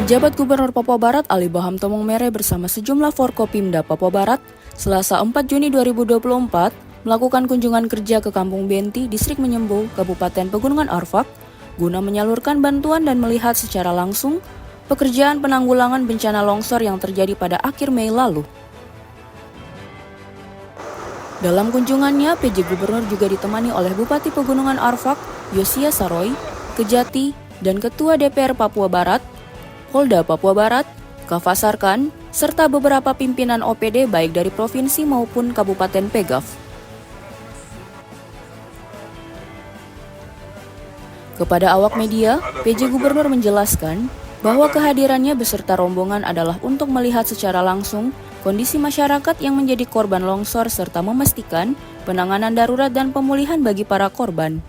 Penjabat Gubernur Papua Barat Ali Baham Tomong Mere bersama sejumlah Forkopimda Papua Barat Selasa 4 Juni 2024 melakukan kunjungan kerja ke Kampung Benti, Distrik Menyembo, Kabupaten Pegunungan Arfak guna menyalurkan bantuan dan melihat secara langsung pekerjaan penanggulangan bencana longsor yang terjadi pada akhir Mei lalu. Dalam kunjungannya, PJ Gubernur juga ditemani oleh Bupati Pegunungan Arfak, Yosia Saroy, Kejati, dan Ketua DPR Papua Barat, Polda Papua Barat, Kafasarkan, serta beberapa pimpinan OPD baik dari provinsi maupun Kabupaten Pegaf. Kepada awak media, PJ Gubernur menjelaskan bahwa kehadirannya beserta rombongan adalah untuk melihat secara langsung kondisi masyarakat yang menjadi korban longsor serta memastikan penanganan darurat dan pemulihan bagi para korban.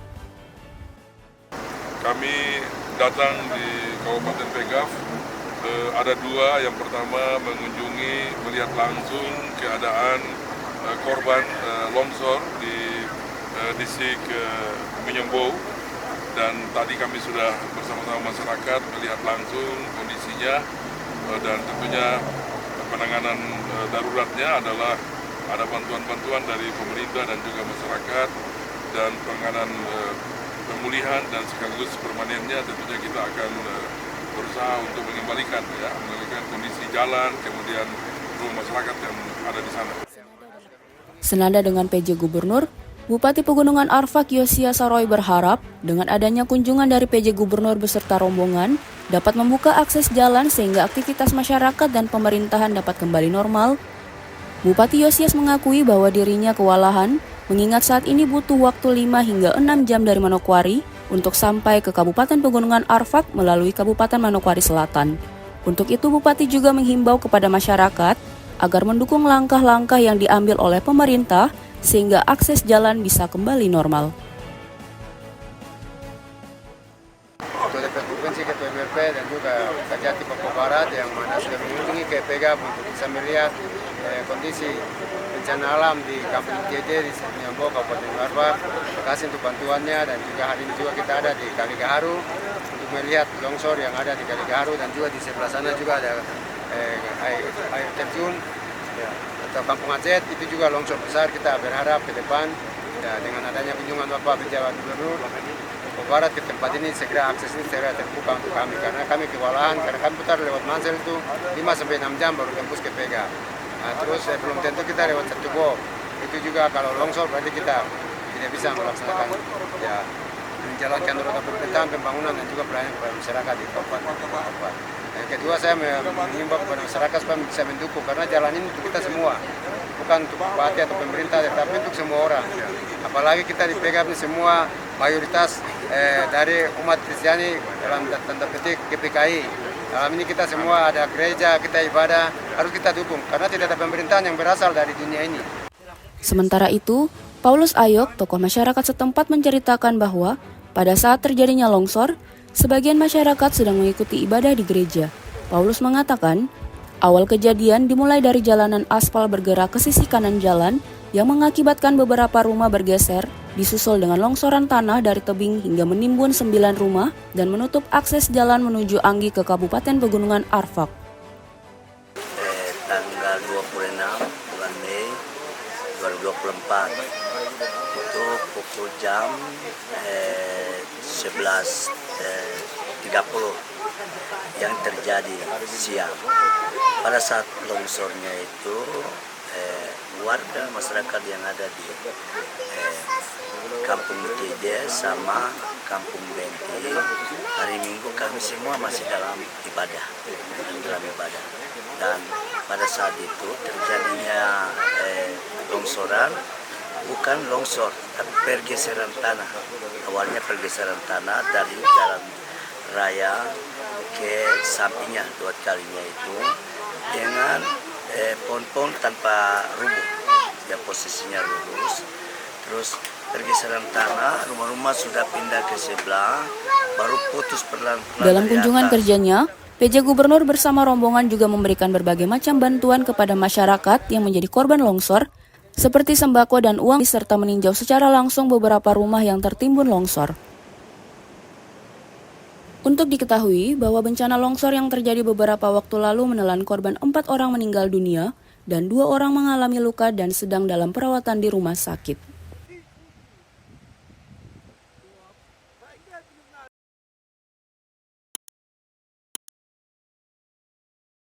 Kami datang di Kabupaten Pegaf, ada dua. Yang pertama mengunjungi, melihat langsung keadaan korban longsor di distrik Menyembo, dan tadi kami sudah bersama-sama masyarakat melihat langsung kondisinya, dan tentunya penanganan daruratnya adalah ada bantuan-bantuan dari pemerintah dan juga masyarakat, dan penanganan pemulihan dan sekaligus permanennya tentunya kita akan berusaha untuk mengembalikan kondisi jalan, kemudian rumah masyarakat yang ada di sana. Senada dengan PJ Gubernur, Bupati Pegunungan Arfak Yosia Saroy berharap dengan adanya kunjungan dari PJ Gubernur beserta rombongan dapat membuka akses jalan sehingga aktivitas masyarakat dan pemerintahan dapat kembali normal. Bupati Yosias mengakui bahwa dirinya kewalahan mengingat saat ini butuh waktu 5 hingga 6 jam dari Manokwari untuk sampai ke Kabupaten Pegunungan Arfak melalui Kabupaten Manokwari Selatan. Untuk itu, Bupati juga menghimbau kepada masyarakat agar mendukung langkah-langkah yang diambil oleh pemerintah sehingga akses jalan bisa kembali normal. Ketua Provinsi, Ketua MRP, dan juga Kejati Papua Barat yang mana sudah mengunjungi ke Pegaf untuk bisa melihat kondisi bencana alam di Kampung JD di Menyembo, Kabupaten Arfak. Terima kasih untuk bantuannya, dan juga hari ini juga kita ada di Kali Gaharu untuk melihat longsor yang ada di Kali Gaharu, dan juga di sebelah sana juga ada air terjun atau Kampung Aceh, itu juga longsor besar. Kita berharap ke depan dengan adanya kunjungan Bapak Penjabat Gubernur Papua Barat ke tempat ini segera akses ini segera terbuka untuk kami, karena kami kewalahan karena kami putar lewat Mansel itu 5-6 jam baru tembus ke Pega. Nah, terus belum tentu kita lewat Sertubo. Itu juga kalau longsor berarti kita tidak bisa melaksanakan menjalankan roda pemerintahan, pembangunan, dan juga pelayanan kepada masyarakat di Kabupaten Papua. Yang kedua, saya mengimbau kepada masyarakat supaya bisa mendukung, karena jalan ini untuk kita semua, bukan untuk bupati atau pemerintah, tetapi untuk semua orang. Apalagi kita di Pegaf ini semua mayoritas dari umat Kristiani dalam tanda petik GPKI. Dalam ini kita semua ada gereja, kita ibadah, harus kita dukung, karena tidak ada pemerintahan yang berasal dari dunia ini. Sementara itu, Paulus Ayok, tokoh masyarakat setempat menceritakan bahwa pada saat terjadinya longsor, sebagian masyarakat sedang mengikuti ibadah di gereja. Paulus mengatakan, awal kejadian dimulai dari jalanan aspal bergerak ke sisi kanan jalan yang mengakibatkan beberapa rumah bergeser, disusul dengan longsoran tanah dari tebing hingga menimbun 9 rumah dan menutup akses jalan menuju Anggi ke Kabupaten Pegunungan Arfak. Tanggal 26 bulan Mei 2024 itu pukul jam 11.30 yang terjadi siang. Pada saat longsornya itu warga masyarakat yang ada di Kampung Tide sama Kampung Benti, hari Minggu kami semua masih dalam ibadah. Dan pada saat itu terjadinya longsoran, bukan longsor, tapi pergeseran tanah. Awalnya pergeseran tanah dari jalan raya ke sampingnya, dua kalinya itu dengan pohon-pohon tanpa rubuh, ya posisinya lurus. Terus pergeseran tanah, rumah-rumah sudah pindah ke sebelah, baru putus perlahan-lahan. Dalam dari kunjungan atas. kerjanya, PJ Gubernur bersama rombongan juga memberikan berbagai macam bantuan kepada masyarakat yang menjadi korban longsor, seperti sembako dan uang, serta meninjau secara langsung beberapa rumah yang tertimbun longsor. Untuk diketahui bahwa bencana longsor yang terjadi beberapa waktu lalu menelan korban 4 orang meninggal dunia dan 2 orang mengalami luka dan sedang dalam perawatan di rumah sakit.